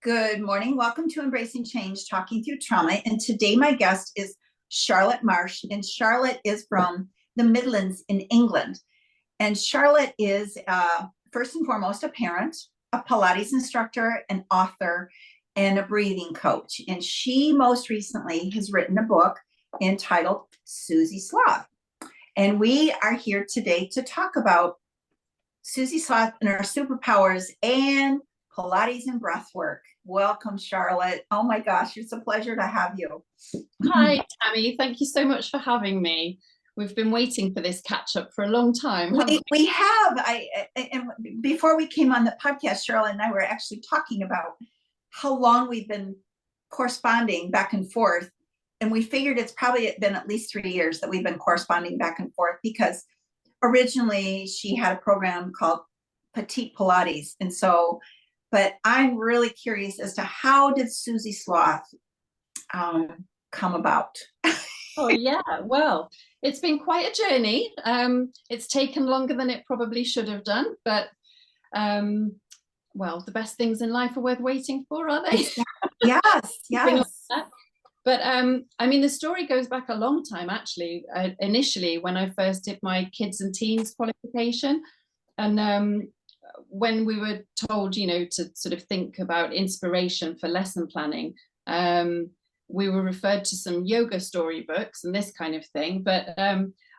Good morning. Welcome to Embracing Change, Talking Through Trauma. And today my guest is Charlotte Marsh. And Charlotte is from the Midlands in England. And Charlotte is first and foremost a parent, a Pilates instructor, an author, and a breathing coach. And she most recently has written a book entitled Susie Sloth. And we are here today to talk about Susie Sloth and her superpowers and Pilates and breathwork. Welcome, Charlotte. Oh my gosh, it's a pleasure to have you. Hi, Tammy. Thank you so much for having me. We've been waiting for this catch up for a long time. We have. And before we came on the podcast, Charlotte and I were actually talking about how long we've been corresponding back and forth. And we figured it's probably been at least 3 years that we've been corresponding back and forth, because originally she had a program called Petite Pilates. And so, but I'm really curious as to how did Susie Sloth come about? Oh yeah, well, it's been quite a journey. It's taken longer than it probably should have done, but well, the best things in life are worth waiting for, are they? Yes, yes. But I mean, the story goes back a long time, actually. Initially, when I first did my kids and teens qualification, and when we were told, you know, to sort of think about inspiration for lesson planning, we were referred to some yoga storybooks and this kind of thing. But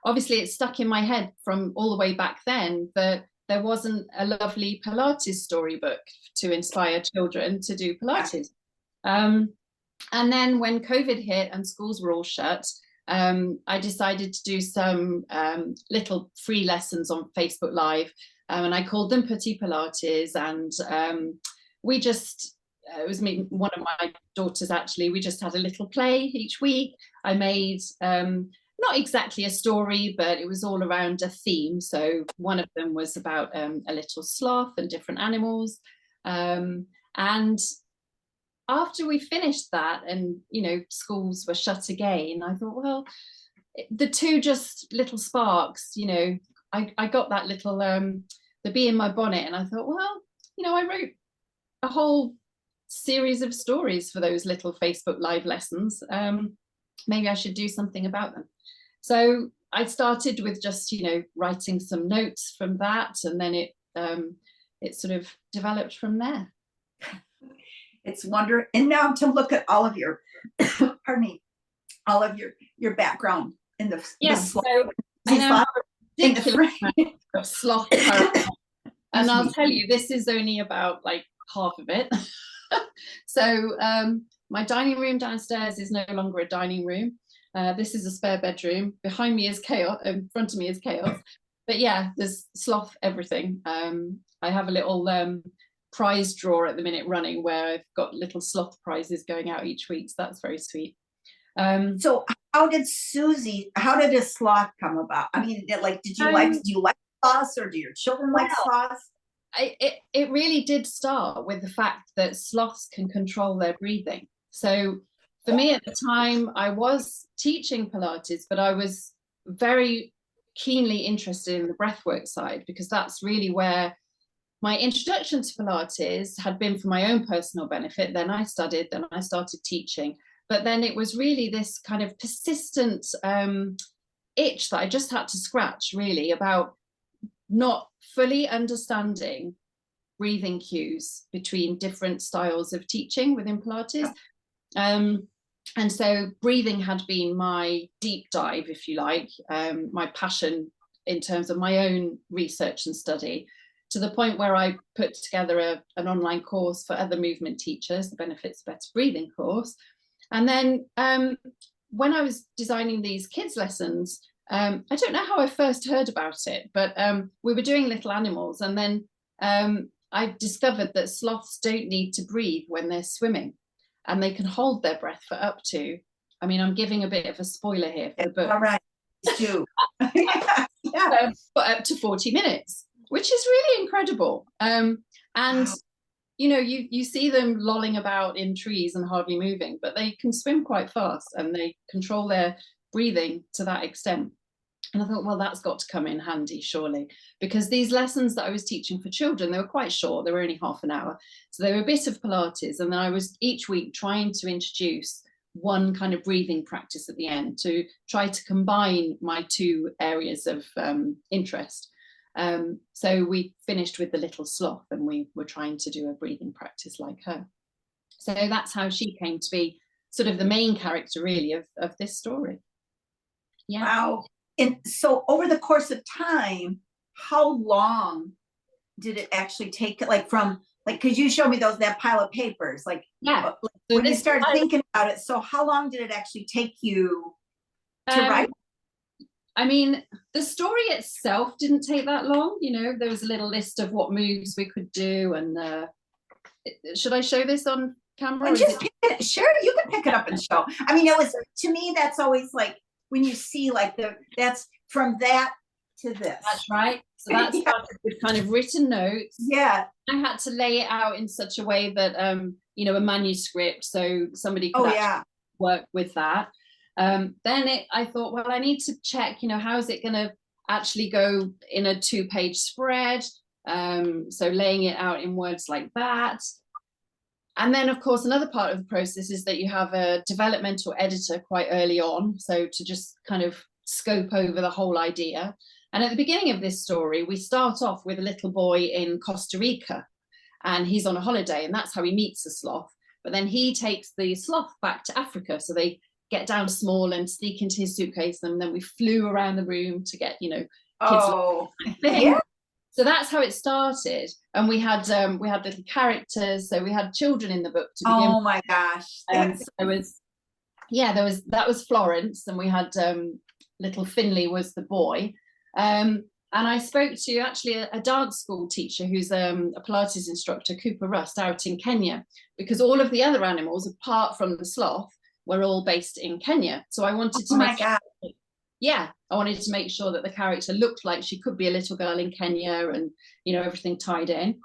obviously, it stuck in my head from all the way back then that there wasn't a lovely Pilates storybook to inspire children to do Pilates. And then when COVID hit and schools were all shut, I decided to do some little free lessons on Facebook Live, and I called them Petit Pilates. And we just, it was me, one of my daughters actually, we just had a little play each week. I made not exactly a story, but it was all around a theme. So one of them was about a little sloth and different animals. And after we finished that and, you know, schools were shut again, I thought, well, the two just little sparks, you know, I got that little, the bee in my bonnet, and I thought, well, you know, I wrote a whole series of stories for those little Facebook Live lessons. Maybe I should do something about them. So I started with just, you know, writing some notes from that, and then it sort of developed from there. It's wonder, and now to look at all of your, pardon me, all of your background in the sloth. So I know ridiculous of sloth character. And I'll tell you, this is only about like half of it. So my dining room downstairs is no longer a dining room. This is a spare bedroom. Behind me is chaos, in front of me is chaos. But yeah, there's sloth everything. I have a little prize drawer at the minute running where I've got little sloth prizes going out each week. So that's very sweet. So how did a sloth come about? I mean, like, do you like sloths, or do your children like sloths? It really did start with the fact that sloths can control their breathing. So for me at the time, I was teaching Pilates, but I was very keenly interested in the breathwork side, because that's really where my introduction to Pilates had been for my own personal benefit. Then I studied, then I started teaching. But then it was really this kind of persistent itch that I just had to scratch, really, about not fully understanding breathing cues between different styles of teaching within Pilates. And so breathing had been my deep dive, if you like, my passion in terms of my own research and study, to the point where I put together an online course for other movement teachers, the Benefits of Better Breathing course. And then when I was designing these kids' lessons, I don't know how I first heard about it, but we were doing little animals. And then I discovered that sloths don't need to breathe when they're swimming, and they can hold their breath for up to, I mean, I'm giving a bit of a spoiler here for the book. All right, do. But up to 40 minutes, which is really incredible. And wow. You know, you see them lolling about in trees and hardly moving, but they can swim quite fast and they control their breathing to that extent. And I thought, well, that's got to come in handy, surely, because these lessons that I was teaching for children, they were quite short. They were only half an hour. So they were a bit of Pilates. And then I was each week trying to introduce one kind of breathing practice at the end to try to combine my two areas of interest. So we finished with the little sloth, and we were trying to do a breathing practice like her. So that's how she came to be sort of the main character, really, of this story. Yeah. Wow. And so over the course of time, how long did it actually take, like from, like, because you showed me that pile of papers, like, yeah. So when you started thinking about it, so how long did it actually take you to write? I mean, the story itself didn't take that long. You know, there was a little list of what moves we could do. And should I show this on camera? Sure, you can pick it up and show. I mean, it was, to me, that's always like, when you see like that's from that to this. That's right. So that started with kind of written notes. Yeah. I had to lay it out in such a way that, you know, a manuscript, so somebody could work with that. Then I thought, well, I need to check, you know, how is it going to actually go in a 2-page spread? So laying it out in words like that. And then, of course, another part of the process is that you have a developmental editor quite early on. So to just kind of scope over the whole idea. And at the beginning of this story, we start off with a little boy in Costa Rica, and he's on a holiday, and that's how he meets the sloth. But then he takes the sloth back to Africa. So they get down small and sneak into his suitcase. And then we flew around the room to get, you know, kids. Oh, yeah. So that's how it started, and we had little characters. So we had children in the book to begin. Oh my gosh! So that was Florence, and we had little Finley was the boy. And I spoke to actually a dance school teacher who's a Pilates instructor, Cooper Rust, out in Kenya, because all of the other animals, apart from the sloth, were all based in Kenya. So I wanted to I wanted to make sure that the character looked like she could be a little girl in Kenya, and, you know, everything tied in.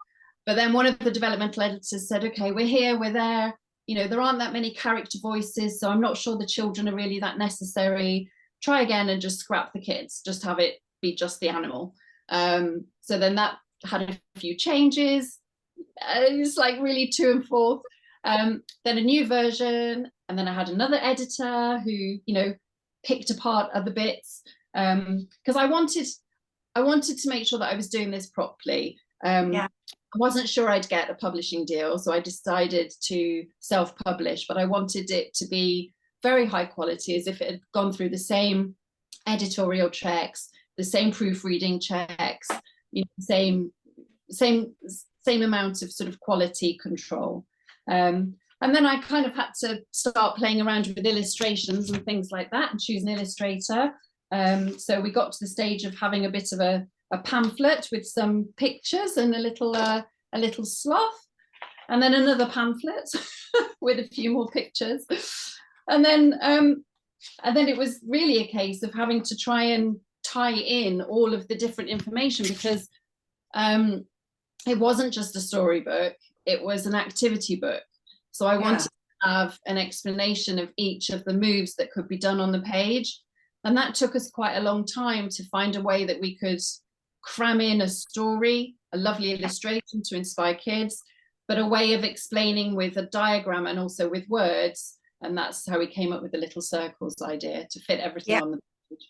But then one of the developmental editors said, okay, we're here, we're there. You know, there aren't that many character voices, so I'm not sure the children are really that necessary. Try again and just scrap the kids, just have it be just the animal. So then that had a few changes. It's like really to and forth. Then a new version, and then I had another editor who, you know, picked apart other bits, because I wanted to make sure that I was doing this properly. I wasn't sure I'd get a publishing deal, so I decided to self-publish, but I wanted it to be very high quality, as if it had gone through the same editorial checks, the same proofreading checks, you know, same amount of sort of quality control. And then I kind of had to start playing around with illustrations and things like that, and choose an illustrator. So we got to the stage of having a bit of a pamphlet with some pictures and a little sloth, and then another pamphlet with a few more pictures. And then it was really a case of having to try and tie in all of the different information, because it wasn't just a storybook, it was an activity book. So I wanted to have an explanation of each of the moves that could be done on the page. And that took us quite a long time to find a way that we could cram in a story, a lovely illustration to inspire kids, but a way of explaining with a diagram and also with words. And that's how we came up with the little circles idea, to fit everything on the page.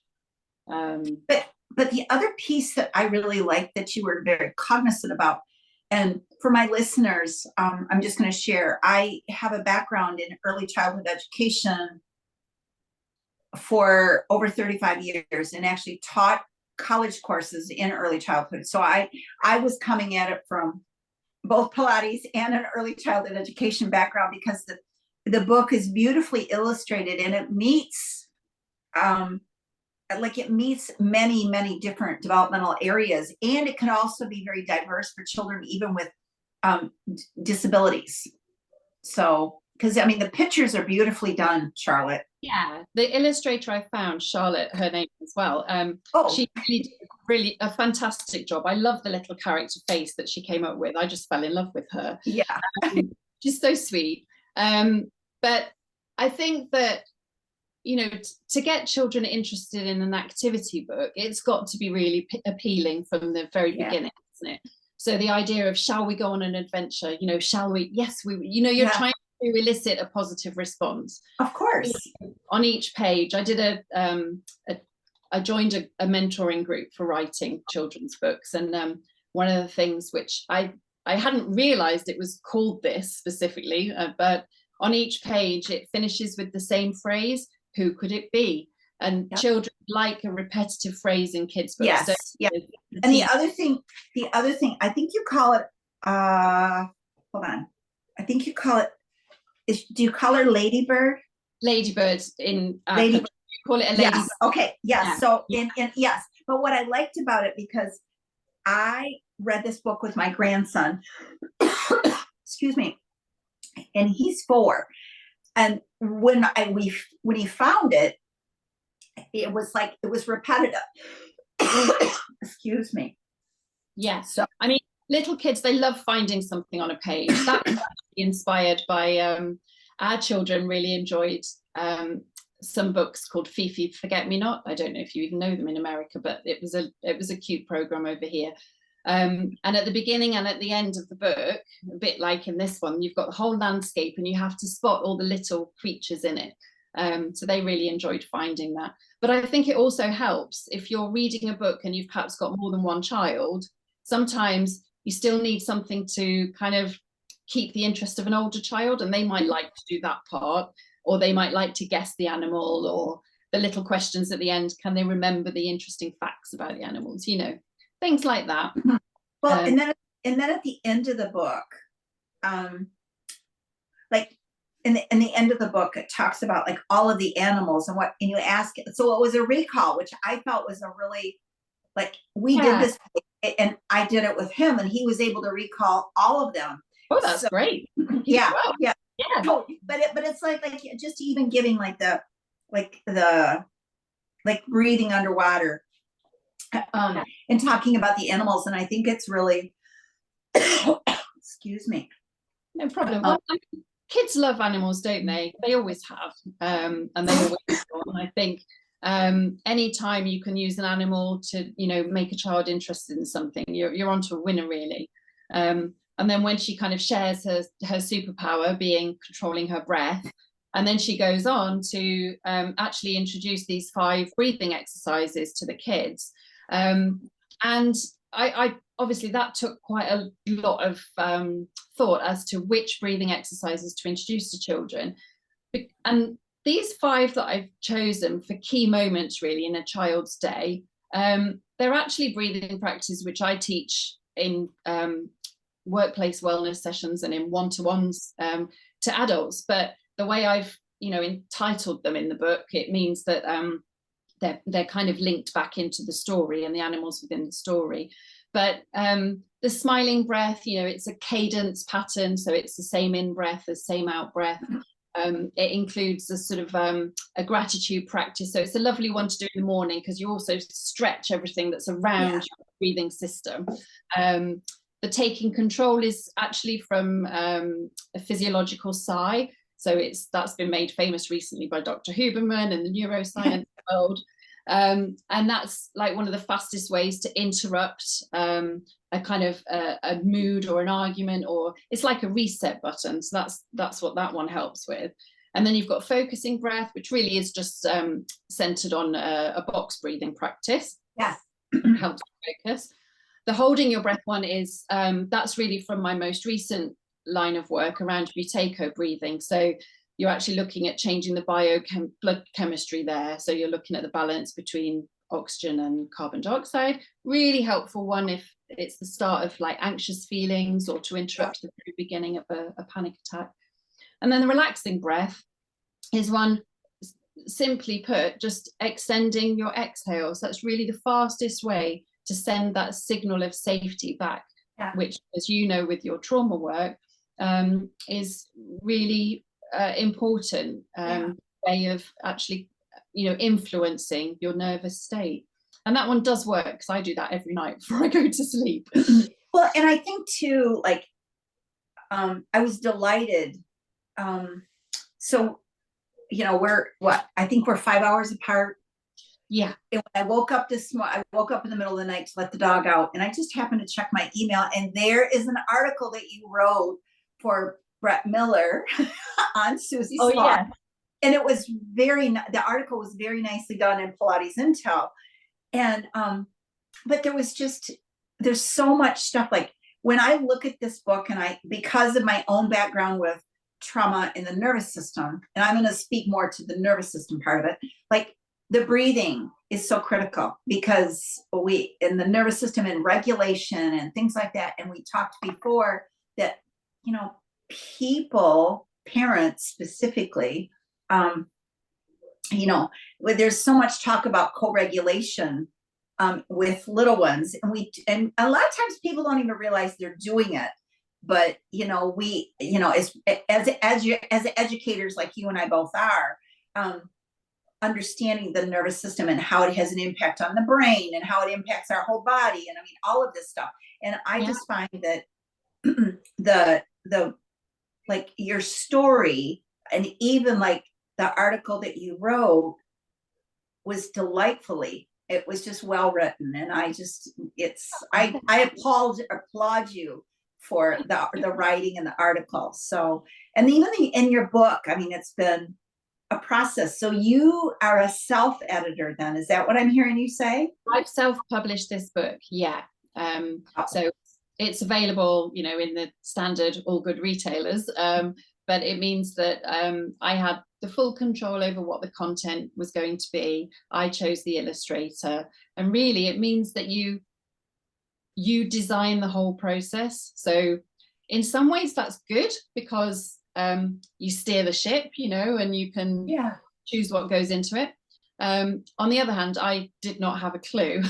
But the other piece that I really like that you were very cognizant about, and for my listeners, I'm just going to share, I have a background in early childhood education for over 35 years, and actually taught college courses in early childhood. So I was coming at it from both Pilates and an early childhood education background, because the book is beautifully illustrated, and it meets many, many different developmental areas. And it can also be very diverse for children, even with disabilities. So, because I mean, the pictures are beautifully done, Charlotte. Yeah, the illustrator I found, Charlotte, her name as well. She really did a fantastic job. I love the little character face that she came up with. I just fell in love with her. Yeah. She's so sweet. But I think that you know, to get children interested in an activity book, it's got to be really appealing from the very beginning, isn't it? So the idea of, shall we go on an adventure? You know, shall we? Yes, we, you know, you're trying to elicit a positive response. Of course. On each page, I did I joined a mentoring group for writing children's books. And one of the things which I hadn't realized it was called this specifically, but on each page, it finishes with the same phrase, who could it be? And children like a repetitive phrase in kids' books. Yes, So, and the other thing, I think you call it, hold on. I think you call it, do you call her Ladybird? Ladybird in Ladybird. You call it a ladybird. Yes, okay, yes. Yeah. So, yes, but what I liked about it, because I read this book with my grandson, excuse me, and he's 4. And when he found it, it was like, it was repetitive. Excuse me. Yeah. So I mean, little kids, they love finding something on a page. That was actually inspired by our children really enjoyed some books called Fifi Forget Me Not. I don't know if you even know them in America, but it was a cute program over here. And at the beginning and at the end of the book, a bit like in this one, you've got the whole landscape and you have to spot all the little creatures in it. So they really enjoyed finding that. But I think it also helps if you're reading a book and you've perhaps got more than one child, sometimes you still need something to kind of keep the interest of an older child, and they might like to do that part, or they might like to guess the animal, or the little questions at the end, can they remember the interesting facts about the animals, you know, things like that. Well, and then at the end of the book, like in the end of the book, it talks about like all of the animals and you ask it. So it was a recall, which I felt was a really, like, we did this, and I did it with him, and he was able to recall all of them. Oh, that's great. Yeah. Oh, but it's like just even giving like the breathing underwater, and talking about the animals, and I think it's really excuse me. No problem. Well, kids love animals, don't they? They always have, and they always will. And I think anytime you can use an animal to, you know, make a child interested in something, you're onto a winner, really. And then when she kind of shares her superpower being controlling her breath, and then she goes on to actually introduce these 5 breathing exercises to the kids. And I obviously that took quite a lot of thought as to which breathing exercises to introduce to children. And these 5 that I've chosen for key moments really in a child's day, they're actually breathing practices which I teach in workplace wellness sessions and in one-to-ones to adults. But the way I've, you know, entitled them in the book, it means that they're kind of linked back into the story and the animals within the story. But the smiling breath, you know, it's a cadence pattern, so it's the same in breath as same out breath. It includes a sort of a gratitude practice, so it's a lovely one to do in the morning because you also stretch everything that's around your breathing system. The taking control is actually from a physiological sigh, so that's been made famous recently by Dr. Huberman in the neuroscience world. And that's like one of the fastest ways to interrupt a kind of a mood or an argument, or it's like a reset button. So that's what that one helps with. And then you've got focusing breath, which really is just centered on a box breathing practice. Yes. Helps focus. The holding your breath one is that's really from my most recent line of work around Buteyko breathing. So you're actually looking at changing the blood chemistry there. So you're looking at the balance between oxygen and carbon dioxide. Really helpful one if it's the start of like anxious feelings or to interrupt the very beginning of a panic attack. And then the relaxing breath is one, simply put, just extending your exhale. So that's really the fastest way to send that signal of safety back, which, as you know, with your trauma work, is really important way of actually, you know, influencing your nervous state. And that one does work because I do that every night before I go to sleep. Well, and I think too, like, I was delighted. So I think we're 5 hours apart. Yeah. And when I woke up this morning, I woke up in the middle of the night to let the dog out, and I just happened to check my email, and there is an article that you wrote for Brett Miller on Susie Oh, Sloth. yeah. And it was the article was very nicely done in Pilates Intel. And, but there's so much stuff. Like when I look at this book, and because of my own background with trauma in the nervous system, and I'm going to speak more to the nervous system part of it, like the breathing is so critical, because in the nervous system and regulation and things like that. And we talked before that, parents specifically, there's so much talk about co-regulation with little ones, and a lot of times people don't even realize they're doing it. But as educators like you and I both are, understanding the nervous system and how it has an impact on the brain and how it impacts our whole body, and all of this stuff. And I just find that the like your story, and even like the article that you wrote, was it was just well written. And I applaud you for the writing and the article. So, and even in your book, it's been a process. So you are a self-editor then, is that what I'm hearing you say? I've self-published this book, yeah. So it's available, in the standard all good retailers, but it means that I had the full control over what the content was going to be. I chose the illustrator, and really it means that you design the whole process. So in some ways that's good, because you steer the ship, and you can choose what goes into it. On the other hand, I did not have a clue,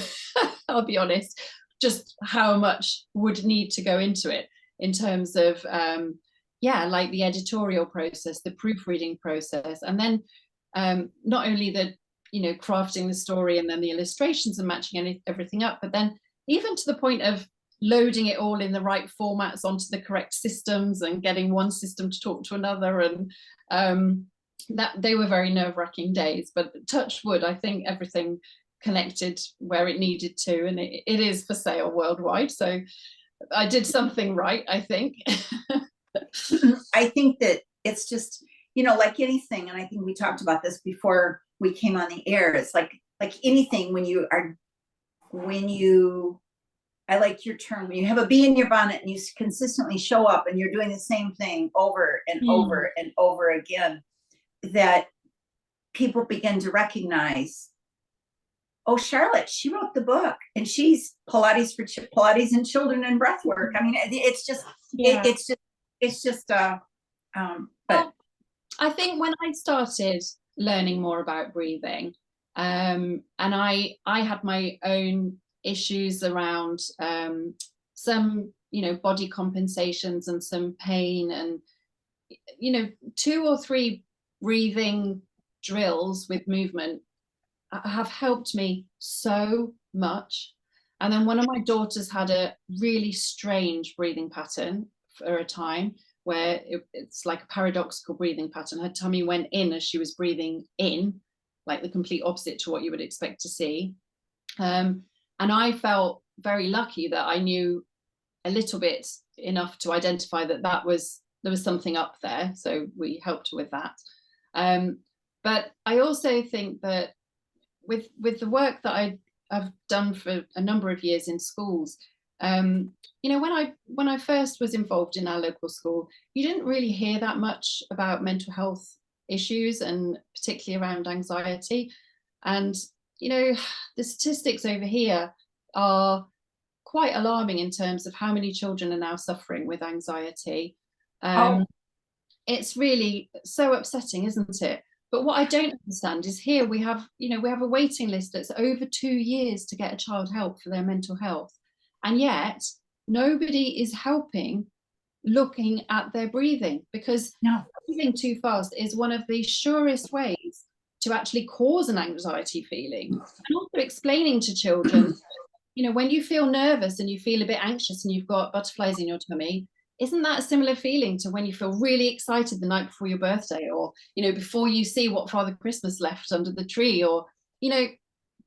I'll be honest, just how much would need to go into it in terms of, like the editorial process, the proofreading process, and then not only the, crafting the story and then the illustrations and matching everything up, but then even to the point of loading it all in the right formats onto the correct systems and getting one system to talk to another. And that they were very nerve-wracking days, but touch wood, I think everything connected where it needed to, and it is for sale worldwide. So I did something right, I think. I think that it's just, like anything, and I think we talked about this before we came on the air, it's like anything, I like your term, when you have a bee in your bonnet and you consistently show up and you're doing the same thing over and over and over again, that people begin to recognize, oh, Charlotte, she wrote the book, and she's Pilates and Children and Breathwork. It's just, but I think when I started learning more about breathing, and I had my own issues around some body compensations and some pain, and 2 or 3 breathing drills with movement have helped me so much. And then one of my daughters had a really strange breathing pattern for a time, where it's like a paradoxical breathing pattern. Her tummy went in as she was breathing in, like the complete opposite to what you would expect to see. And I felt very lucky that I knew a little bit enough to identify that there was something up there. So we helped her with that. But I also think that with the work that I've done for a number of years in schools, when I first was involved in our local school, you didn't really hear that much about mental health issues, and particularly around anxiety. And the statistics over here are quite alarming in terms of how many children are now suffering with anxiety. It's really so upsetting, isn't it? But what I don't understand is here we have a waiting list that's over 2 years to get a child help for their mental health. And yet nobody is helping looking at their breathing, because breathing too fast is one of the surest ways to actually cause an anxiety feeling. And also explaining to children, when you feel nervous and you feel a bit anxious and you've got butterflies in your tummy, isn't that a similar feeling to when you feel really excited the night before your birthday, or, you know, before you see what Father Christmas left under the tree, or, you know,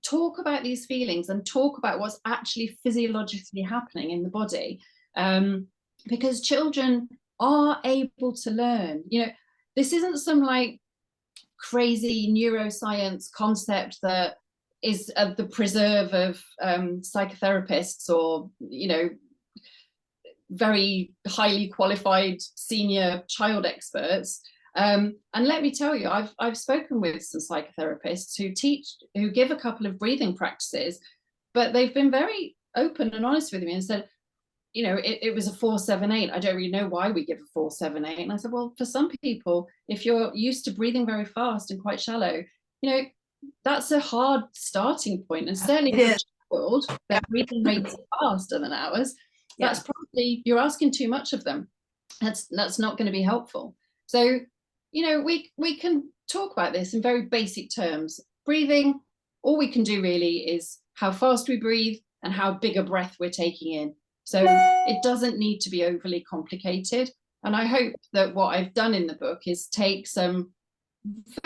talk about these feelings and talk about what's actually physiologically happening in the body. Because children are able to learn. You know, this isn't some like crazy neuroscience concept that is the preserve of psychotherapists, or, you know, very highly qualified senior child experts. And let me tell you, I've spoken with some psychotherapists who give a couple of breathing practices, but they've been very open and honest with me and said, you know, it was a 4-7-8. I don't really know why we give a 4-7-8. And I said, well, for some people, if you're used to breathing very fast and quite shallow, you know, that's a hard starting point. And certainly for a child, their breathing rates are faster than ours. That's probably, you're asking too much of them. That's not going to be helpful. So, you know, we can talk about this in very basic terms. Breathing, all we can do really is how fast we breathe and how big a breath we're taking in. So it doesn't need to be overly complicated. And I hope that what I've done in the book is take some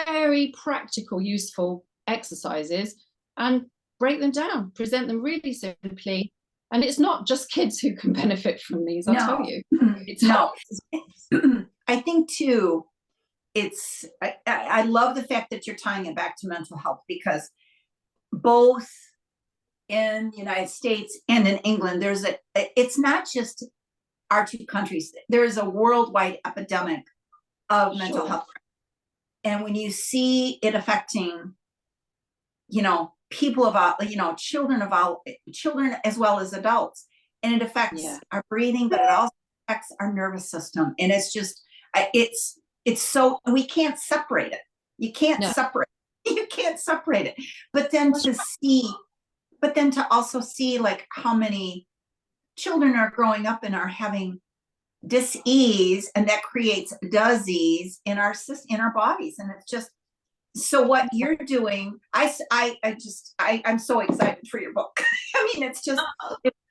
very practical, useful exercises and break them down, present them really simply. And it's not just kids who can benefit from these, I'll tell you. It's I think too, I love the fact that you're tying it back to mental health, because both in the United States and in England, it's not just our two countries. There is a worldwide epidemic of mental health. And when you see it affecting, you know, people of all, you know, children as well as adults, and it affects our breathing, but it also affects our nervous system. And it's just, it's so, we can't separate it. You can't separate it. But then to also see like how many children are growing up and are having dis-ease, and that creates disease in our bodies. And it's just, so what you're doing, I'm so excited for your book. I mean, it's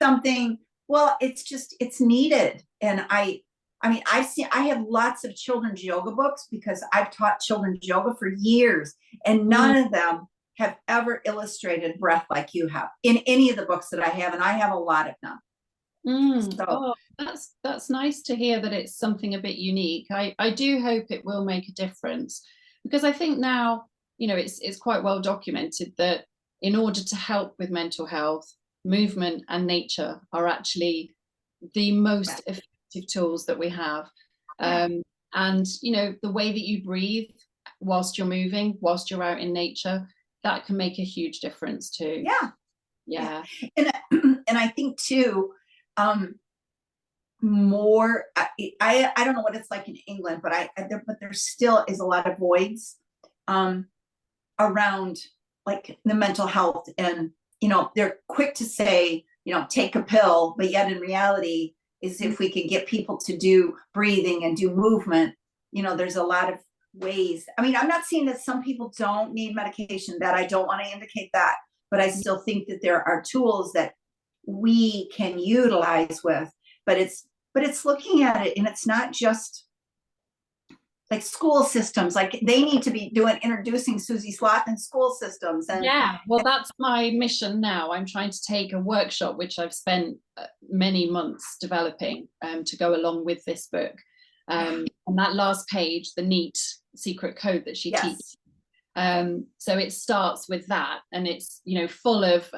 something, well, it's needed. And I have lots of children's yoga books, because I've taught children's yoga for years, and none of them have ever illustrated breath like you have in any of the books that I have. And I have a lot of them. So that's nice to hear that it's something a bit unique. I do hope it will make a difference, because I think now, you know, it's quite well documented that in order to help with mental health, movement and nature are actually the most effective tools that we have. And, you know, the way that you breathe whilst you're moving, whilst you're out in nature, that can make a huge difference too. Yeah. And I think too, more, I don't know what it's like in England, but there still is a lot of voids around like the mental health. And, you know, they're quick to say, you know, take a pill, but yet in reality is if we can get people to do breathing and do movement, you know, there's a lot of ways. I mean, I'm not saying that some people don't need medication, that I don't want to indicate that, but I still think that there are tools that we can utilize with, but it's looking at it, and it's not just like school systems, like they need to be introducing Susie Sloth in school systems. And well, that's my mission now. I'm trying to take a workshop, which I've spent many months developing to go along with this book. On that last page, the neat secret code that she teaches. So it starts with that, and it's, you know, full of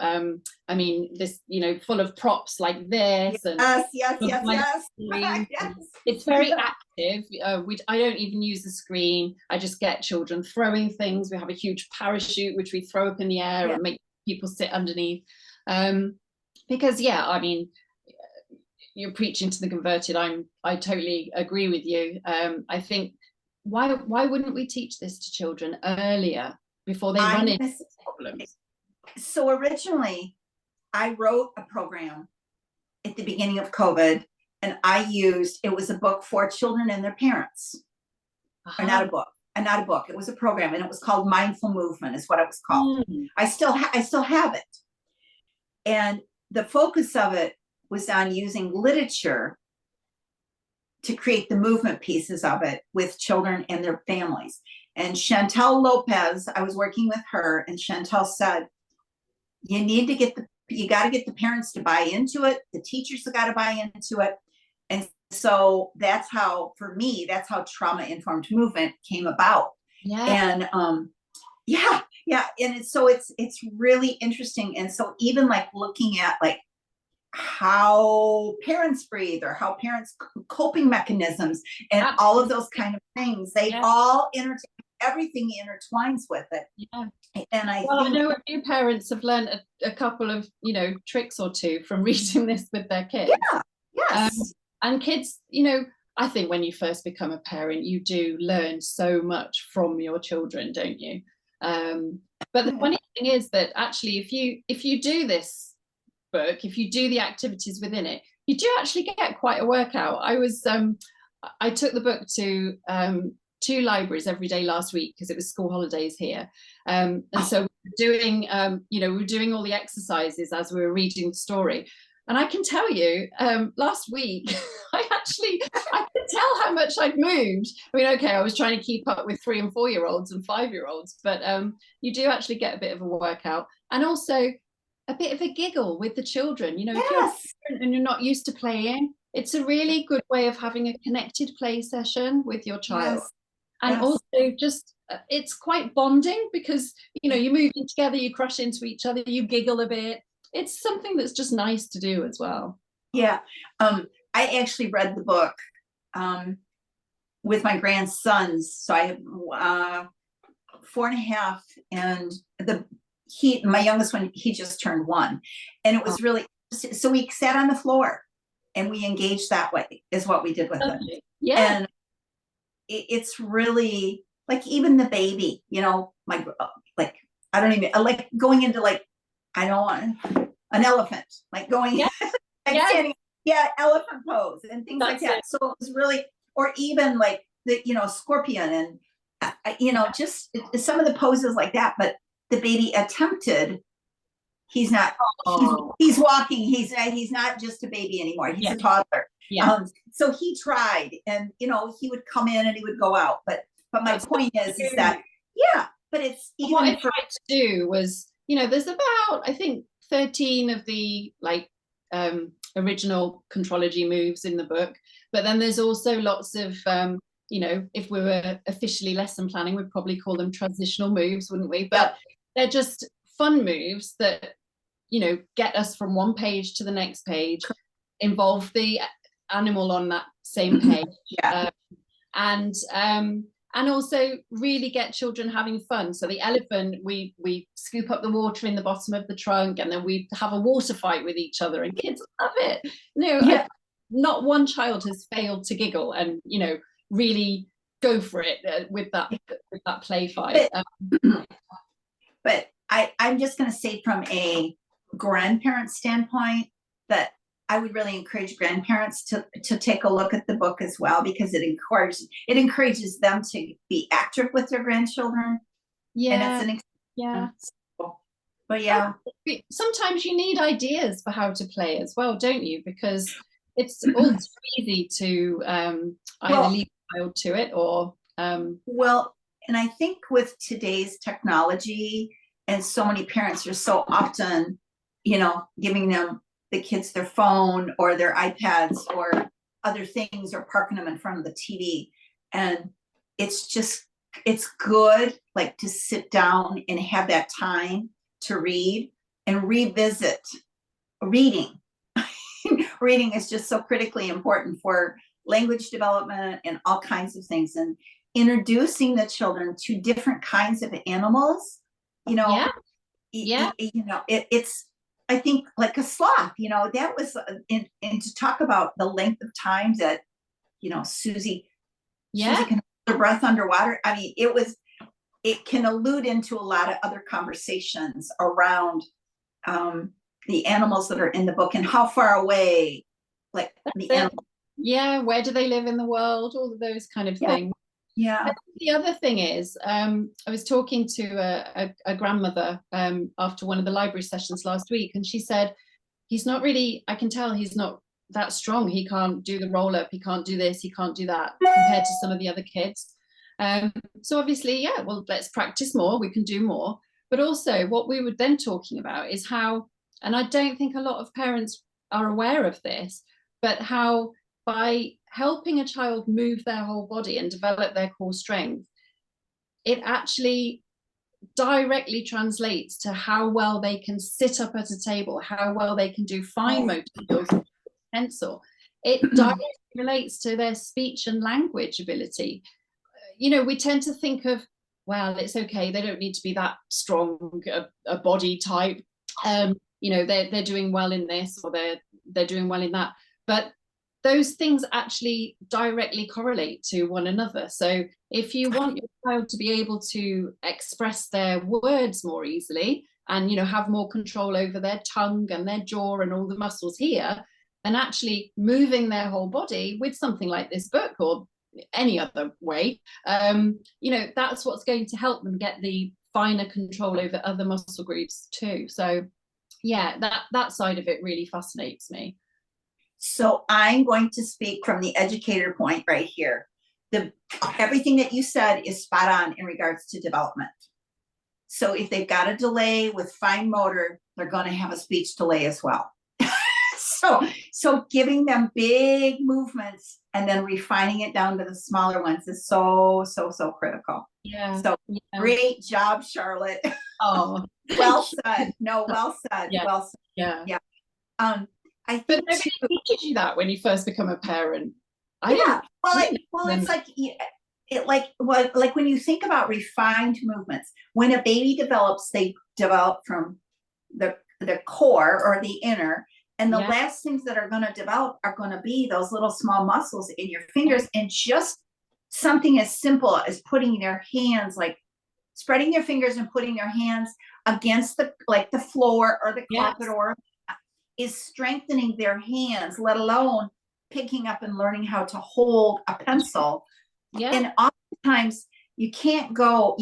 full of props like this. Yes. It's very active. I don't even use the screen. I just get children throwing things. We have a huge parachute which we throw up in the air and make people sit underneath. Because I mean, you're preaching to the converted. I totally agree with you. I think, why wouldn't we teach this to children earlier, before they run into problems? So originally, I wrote a program at the beginning of COVID, and it was a book for children and their parents. Or not a book. It was a program, and it was called Mindful Movement, is what it was called. I still have it. And the focus of it was on using literature to create the movement pieces of it with children and their families. And Chantel Lopez, I was working with her, and Chantel said, you got to get the parents to buy into it. The teachers have got to buy into it. And so that's how, for me, that's how trauma-informed movement came about. Yeah. And yeah. And it's really interesting. And so even like looking at like how parents breathe, or how parents coping mechanisms, and Absolutely. all of those kind of things, they all everything intertwines with it. Yeah. And I know a few parents have learned a couple of, you know, tricks or two from reading this with their kids. Yeah. Yes. And kids, you know, I think when you first become a parent, you do learn so much from your children, don't you? But the funny thing is that actually, if you do this book, if you do the activities within it, you do actually get quite a workout. I took the book to 2 libraries every day last week because it was school holidays here, and so we were doing we were doing all the exercises as we were reading the story. And I can tell you, last week I could tell how much I'd moved. I mean, okay, I was trying to keep up with 3 and 4-year-olds and 5-year-olds, but you do actually get a bit of a workout, and also a bit of a giggle with the children. You know, if you're a parent and you're not used to playing, it's a really good way of having a connected play session with your child. And also just, it's quite bonding because, you know, you're moving together, you crush into each other, you giggle a bit. It's something that's just nice to do as well. Yeah. I actually read the book with my grandsons. So I have 4.5, and my youngest one, he just turned 1. And it was really, so we sat on the floor and we engaged that way, is what we did with it. Yeah. And it's really like, even the baby, you know, I don't even like going into like, I don't want an elephant, like going, standing, elephant pose and things like that. So it was really, or even like the, you know, scorpion, and you know, just some of the poses like that. But the baby attempted. He's not. He's walking. He's not just a baby anymore. He's a toddler. Yeah. So he tried, and you know, he would come in and he would go out. But my point is that but it's even what I tried to do was, you know, there's about, I think, 13 of the original contrology moves in the book, but then there's also lots of you know, if we were officially lesson planning, we'd probably call them transitional moves, wouldn't we? But they're just fun moves that, you know, get us from one page to the next page, involve the animal on that same page, and also really get children having fun. So the elephant, we scoop up the water in the bottom of the trunk, and then we have a water fight with each other, and kids love it. You know, not one child has failed to giggle and, you know, really go for it with that play fight. But I'm just going to say, from a grandparent standpoint, that I would really encourage grandparents to take a look at the book as well, because it encourages them to be active with their grandchildren. And it's but sometimes you need ideas for how to play as well, don't you? Because it's all too easy to either leave a child to it or and I think with today's technology, and so many parents are so often, you know, giving the kids their phone or their iPads or other things, or parking them in front of the TV. And it's good, like, to sit down and have that time to read and revisit reading. Reading is just so critically important for language development and all kinds of things, and introducing the children to different kinds of animals, you know. You know, it's, I think, like a sloth, you know, that was, and to talk about the length of time that, you know, Susie can hold her breath underwater. I mean, it can allude into a lot of other conversations around the animals that are in the book, and how far away, like, the animals. Yeah, where do they live in the world? All of those kind of things. Yeah. The other thing is, I was talking to a grandmother after one of the library sessions last week, and she said, I can tell he's not that strong. He can't do the roll up, he can't do this, he can't do that compared to some of the other kids. So obviously, yeah, well, let's practice more, we can do more. But also what we were then talking about is how, and I don't think a lot of parents are aware of this, but how by helping a child move their whole body and develop their core strength, it actually directly translates to how well they can sit up at a table, how well they can do fine motor skills, pencil. It directly relates to their speech and language ability. You know, we tend to think of, well, it's okay, they don't need to be that strong a body type. You know, they're doing well in this, or they're doing well in that. But those things actually directly correlate to one another. So if you want your child to be able to express their words more easily, and, you know, have more control over their tongue and their jaw and all the muscles here, then actually moving their whole body with something like this book or any other way, you know, that's what's going to help them get the finer control over other muscle groups too. So yeah, that side of it really fascinates me. So I'm going to speak from the educator point right here. Everything that you said is spot on in regards to development. So if they've got a delay with fine motor, they're going to have a speech delay as well. So giving them big movements and then refining it down to the smaller ones is so critical. Yeah. So yeah. Great job, Charlotte. Oh, well said. No, well said. Yeah. Well said. Yeah. I think but nobody teaches you that when you first become a parent. It's like when you think about refined movements, when a baby develops, they develop from the core or the inner, and the last things that are going to develop are going to be those little small muscles in your fingers, and just something as simple as putting their hands, like spreading their fingers and putting their hands against the floor or the carpet, or is strengthening their hands, let alone picking up and learning how to hold a pencil. And oftentimes you can't go,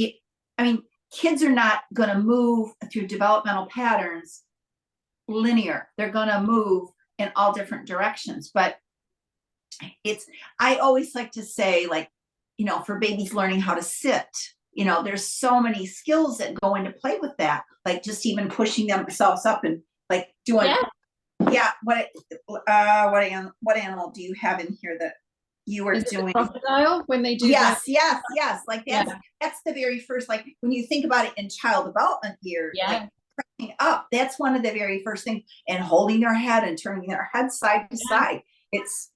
kids are not going to move through developmental patterns linear. They're going to move in all different directions. But I always like to say, like, you know, for babies learning how to sit, you know, there's so many skills that go into play with that, like just even pushing themselves up and like doing what animal do you have in here that you were doing? Crocodile, when they do yes like that's the very first, like when you think about it in child development year, like pressing up, that's one of the very first things, and holding their head and turning their head side to side. It's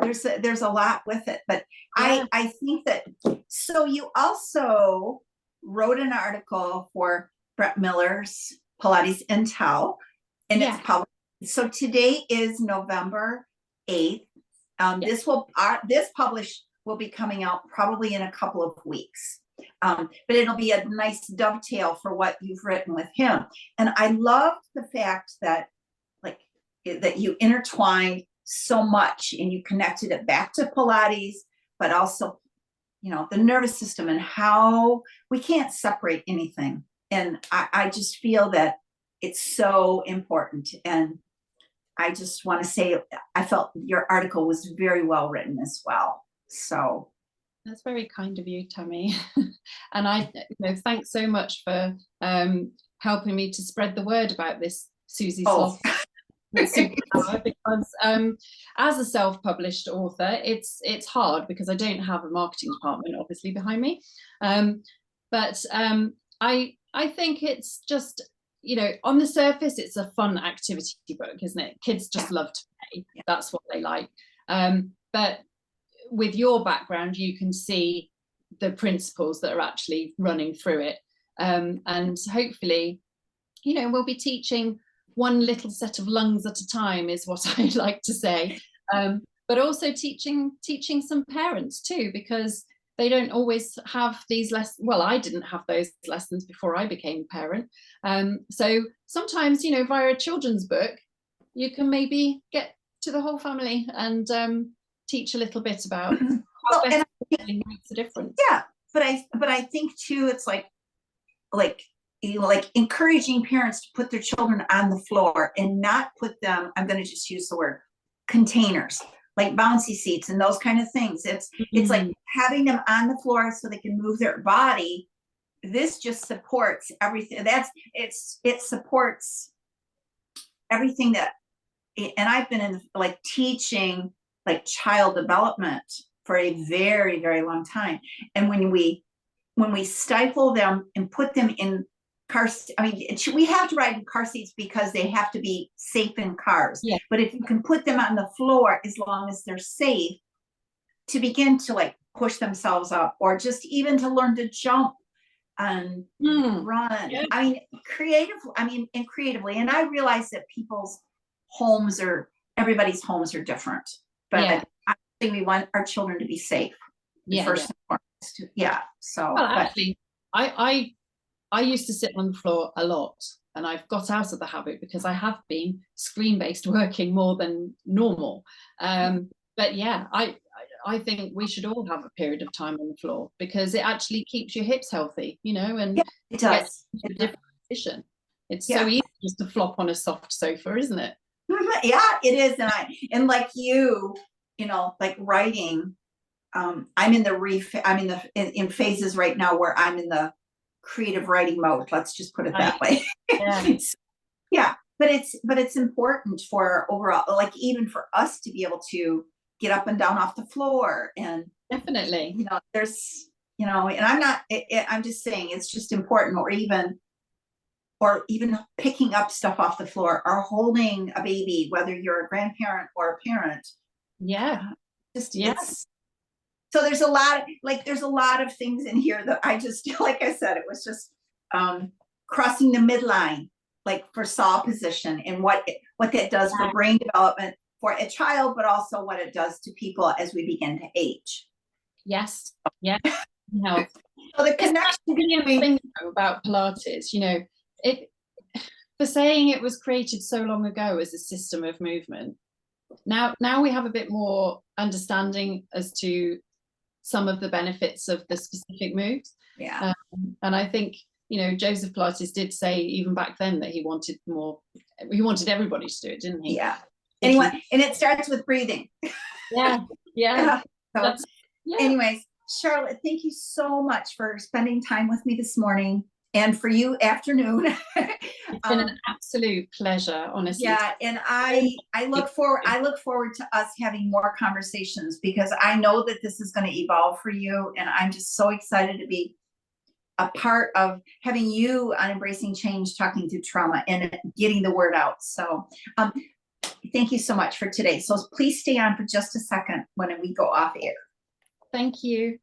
there's a lot with it, but I think that, so you also wrote an article for Brett Miller's Pilates and Tell, and it's published. So today is November 8th. This publish will be coming out probably in a couple of weeks. But it'll be a nice dovetail for what you've written with him. And I loved the fact that that you intertwined so much and you connected it back to Pilates, but also, you know, the nervous system and how we can't separate anything. And I just feel that it's so important. And I just want to say, I felt your article was very well written as well. So that's very kind of you, Tammy. And thanks so much for helping me to spread the word about this Susie Sloth Superpower, because as a self-published author, it's hard because I don't have a marketing department obviously behind me. But I think it's just, you know, on the surface, it's a fun activity book, isn't it? Kids just love to play. That's what they like. But with your background, you can see the principles that are actually running through it. And hopefully, you know, we'll be teaching one little set of lungs at a time, is what I like to say. But also teaching some parents too, because they don't always have these lessons. Well, I didn't have those lessons before I became a parent. So sometimes, you know, via a children's book, you can maybe get to the whole family and teach a little bit about how best makes a difference. Yeah, but I think too, it's like like encouraging parents to put their children on the floor and not put them, I'm going to just use the word containers, like bouncy seats and those kind of things. It's like having them on the floor so they can move their body. This just supports everything. It supports everything that, and I've been in like teaching like child development for a very, very long time. And when we stifle them and put them in cars, I mean, we have to ride in car seats because they have to be safe in cars. Yeah. But if you can put them on the floor, as long as they're safe, to begin to like push themselves up, or just even to learn to jump and run. Yeah. I mean, creatively. And I realize that everybody's homes are different, but Yeah. I think we want our children to be safe. Yeah. First and foremost. Yeah. So, well, actually, I used to sit on the floor a lot, and I've got out of the habit because I have been screen-based working more than normal. But yeah, I think we should all have a period of time on the floor because it actually keeps your hips healthy, you know, and yeah, it does. a different position. It's so easy just to flop on a soft sofa, isn't it? Yeah, it is. And like you know, like writing, I'm in phases right now where I'm in the creative writing mode. Let's just put it that way. Yeah. Yeah, but it's important for overall, like even for us to be able to get up and down off the floor, and definitely, you know, there's, you know, and I'm just saying it's just important, or even picking up stuff off the floor, or holding a baby, whether you're a grandparent or a parent. Yeah. Just yes. So there's a lot of things in here that I just, like I said, it was just crossing the midline, like for saw position, and what that does for brain development for a child, but also what it does to people as we begin to age. Yes. Yeah. No. So the connection between about Pilates, you know, for saying it was created so long ago as a system of movement. Now we have a bit more understanding as to some of the benefits of the specific moves. Yeah. And I think, you know, Joseph Pilates did say even back then that he wanted everybody to do it, didn't he? Yeah. Anyway, and it starts with breathing. Yeah. Yeah. So, anyways, Charlotte, thank you so much for spending time with me this morning, and for you, afternoon. It's been an absolute pleasure, honestly. Yeah, and I look forward to us having more conversations, because I know that this is going to evolve for you, and I'm just so excited to be a part of having you on Embracing Change, talking through trauma and getting the word out. So thank you so much for today. So please stay on for just a second when we go off air. Thank you.